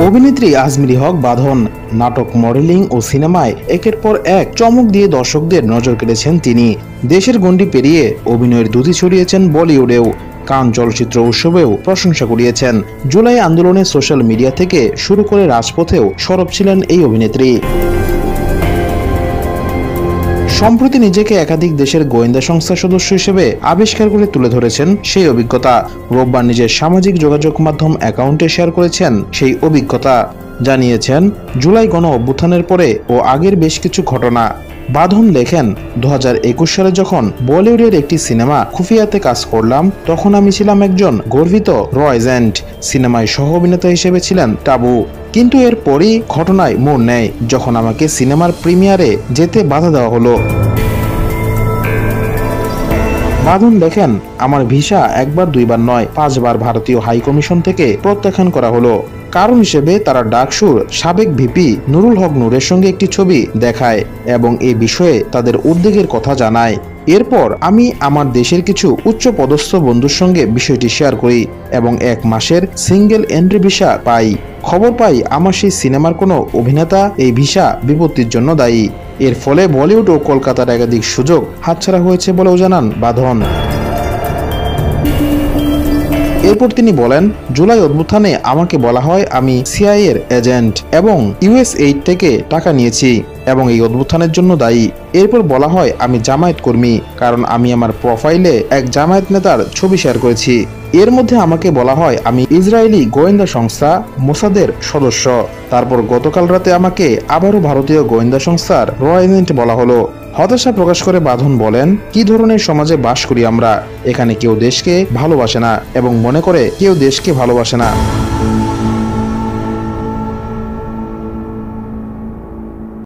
অভিনেত্রী আজমিরি হক বাঁধন নাটক, মডেলিং ও সিনেমায় একের পর এক চমক দিয়ে দর্শকদের নজর কেড়েছেন তিনি। দেশের গণ্ডি পেরিয়ে অভিনয়ের দ্যুতি ছড়িয়েছেন বলিউডেও, কান চলচ্চিত্র উৎসবেও প্রশংসা কুড়িয়েছেন। জুলাই আন্দোলনে সোশ্যাল মিডিয়া থেকে শুরু করে রাজপথেও সরব ছিলেন এই অভিনেত্রী। সম্প্রতি নিজেকে একাধিক দেশের গোয়েন্দা সংস্থার সদস্য হিসেবে আবিষ্কার করে তুলে ধরেছেন সেই অভিজ্ঞতা। রোববার নিজের সামাজিক যোগাযোগ মাধ্যম অ্যাকাউন্টে শেয়ার করেছেন সেই অভিজ্ঞতা। জানিয়েছেন জুলাই গণ অভ্যুত্থানের পরে ও আগের বেশ কিছু ঘটনা। বাঁধন লেখেন, 2021 সালে যখন বলিউডের একটি সিনেমা খুফিয়াতে কাজ করলাম, তখন আমি ছিলাম একজন গর্বিত র এজেন্ট। সিনেমায় সহ অভিনেতা হিসেবে ছিলেন টাবু। কিন্তু এরপরই ঘটনায় মোড় নেয় যখন আমাকে সিনেমার প্রিমিয়ারে যেতে বাধা দেওয়া হলো। বাঁধন লেখেন, আমার ভিসা একবার দুইবার নয় 5 বার ভারতীয় হাই কমিশন থেকে প্রত্যাখ্যান করা হলো। কারণ হিসেবে তারা ডাকসুর সাবেক ভিপি নুরুল হক নূরের সঙ্গে একটি ছবি দেখায় এবং এ বিষয়ে তাদের উদ্বেগের কথা জানায়। এরপর আমি আমার দেশের কিছু উচ্চ পদস্থ বন্ধুর সঙ্গে বিষয়টি শেয়ার করি এবং 1 মাসের সিঙ্গেল এন্ট্রি ভিসা পাই। খবর পাই আমার সেই সিনেমার কোনো অভিনেতা এই ভিসা বিপত্তির জন্য দায়ী। এর ফলে বলিউড ও কলকাতার একাধিক সুযোগ হাতছাড়া হয়েছে বলেও জানান বাঁধন। এরপর তিনি বলেন, জুলাই অভ্যুত্থানে আমাকে বলা হয় আমি সিআইএ এর এজেন্ট এবং USAID থেকে টাকা নিয়েছি এবং এই অভ্যুত্থানের জন্য দায়ী। এরপর বলা হয় আমি জামায়াত কর্মী, কারণ আমি আমার প্রোফাইলে এক জামায়াত নেতার ছবি শেয়ার করেছি। এর মধ্যে আমাকে বলা হয় আমি ইসরায়েলি গোয়েন্দা সংস্থা মোসাদের সদস্য। তারপর গতকাল রাতে আমাকে আবারও ভারতীয় গোয়েন্দা সংস্থার র এজেন্ট বলা হলো। হতাশা প্রকাশ করে বাঁধন বলেন, কি ধরনের সমাজে বাস করি আমরা? এখানে কেউ দেশকে ভালোবাসে না এবং মনে করে কেউ দেশকে ভালোবাসে না।